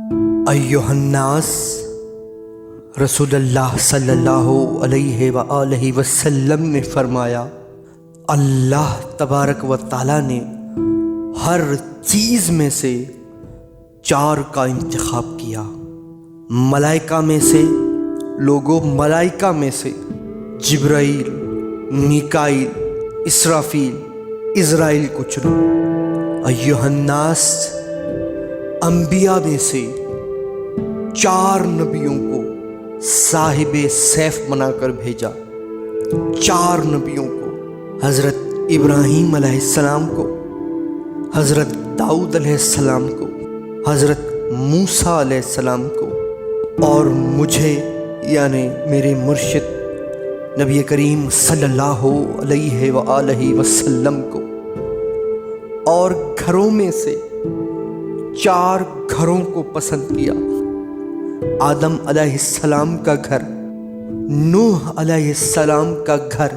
ایھا الناس، رسول اللہ صلی اللہ علیہ وآلہ وسلم نے فرمایا، اللہ تبارک و تعالیٰ نے ہر چیز میں سے 4 کا انتخاب کیا۔ ملائکہ میں سے، ملائکہ میں سے جبرائیل، میکائیل، اسرافیل، عزرائیل کو چنا۔ ایھا الناس، انبیاء میں سے 4 نبیوں کو صاحب سیف بنا کر بھیجا۔ 4 نبیوں کو، حضرت ابراہیم علیہ السلام کو، حضرت داؤد علیہ السلام کو، حضرت موسیٰ علیہ السلام کو، اور مجھے یعنی میرے مرشد نبی کریم صلی اللہ علیہ وآلہ وسلم کو۔ اور گھروں میں سے 4 گھروں کو پسند کیا۔ آدم علیہ السلام کا گھر، نوح علیہ السلام کا گھر،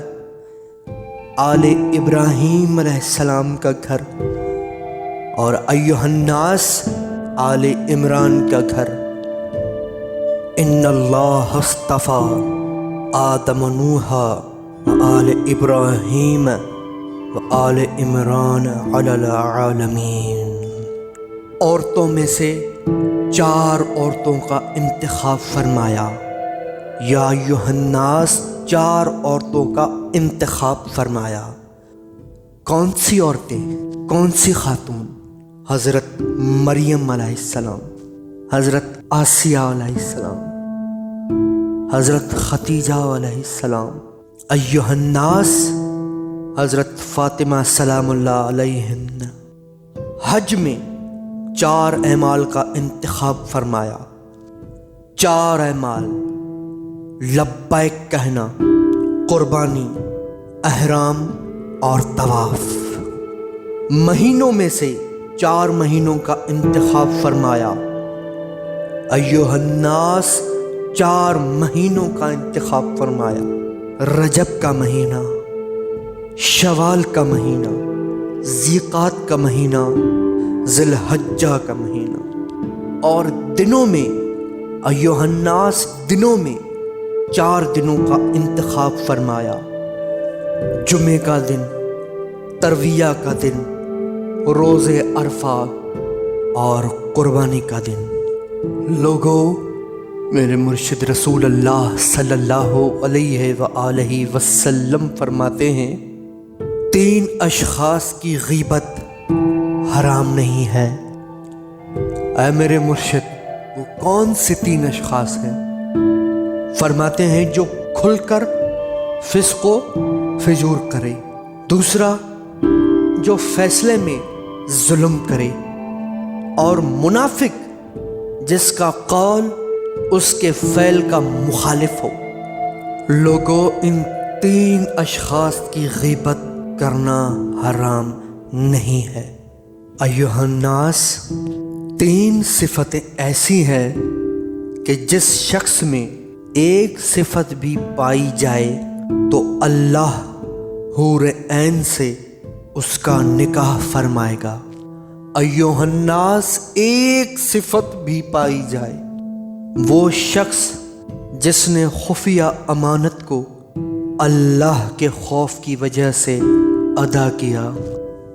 آل ابراہیم علیہ السلام کا گھر، اور ایھا الناس آل عمران کا گھر۔ ان اللہ اصطفیٰ آدم نوحا وآل ابراہیم وآل عمران علی العالمین۔ عورتوں میں سے 4 عورتوں کا انتخاب فرمایا۔ یا ایھا الناس، 4 عورتوں کا انتخاب فرمایا۔ کون سی عورتیں، کون سی خاتون؟ حضرت مریم علیہ السلام، حضرت آسیہ علیہ السلام، حضرت خدیجہ علیہ السلام۔ ایھا الناس، حضرت فاطمہ سلام اللہ علیہن۔ حج میں 4 اعمال کا انتخاب فرمایا۔ 4 اعمال: لبیک کہنا، قربانی، احرام اور طواف۔ مہینوں میں سے 4 مہینوں کا انتخاب فرمایا۔ ایھا الناس، 4 مہینوں کا انتخاب فرمایا۔ رجب کا مہینہ، شوال کا مہینہ، ذیقات کا مہینہ، ذی الحجہ کا مہینہ۔ اور دنوں میں، ایھا الناس، دنوں میں 4 دنوں کا انتخاب فرمایا۔ جمعہ کا دن، ترویہ کا دن، روز عرفہ اور قربانی کا دن۔ لوگو، میرے مرشد رسول اللہ صلی اللہ علیہ وآلہ وسلم فرماتے ہیں، 3 اشخاص کی غیبت حرام نہیں ہے۔ اے میرے مرشد، وہ کون سے 3 اشخاص ہیں؟ فرماتے ہیں جو کھل کر فسق و فجور کرے، دوسرا جو فیصلے میں ظلم کرے، اور منافق جس کا قول اس کے فعل کا مخالف ہو۔ لوگوں، ان 3 اشخاص کی غیبت کرنا حرام نہیں ہے۔ ایھا الناس، 3 صفتیں ایسی ہیں کہ جس شخص میں ایک صفت بھی پائی جائے تو اللہ حور عین سے اس کا نکاح فرمائے گا۔ ایھا الناس، ایک صفت بھی پائی جائے، وہ شخص جس نے خفیہ امانت کو اللہ کے خوف کی وجہ سے ادا کیا۔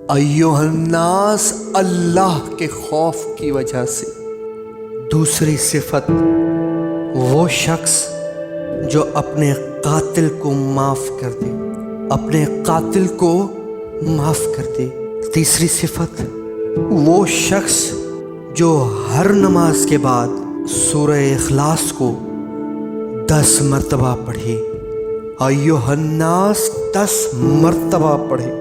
ایھا الناس، اللہ کے خوف کی وجہ سے۔ دوسری صفت، وہ شخص جو اپنے قاتل کو معاف کر دے، اپنے قاتل کو معاف کر دے۔ تیسری صفت، وہ شخص جو ہر نماز کے بعد سورہ اخلاص کو 10 مرتبہ پڑھے۔ ایھا الناس، 10 مرتبہ پڑھے۔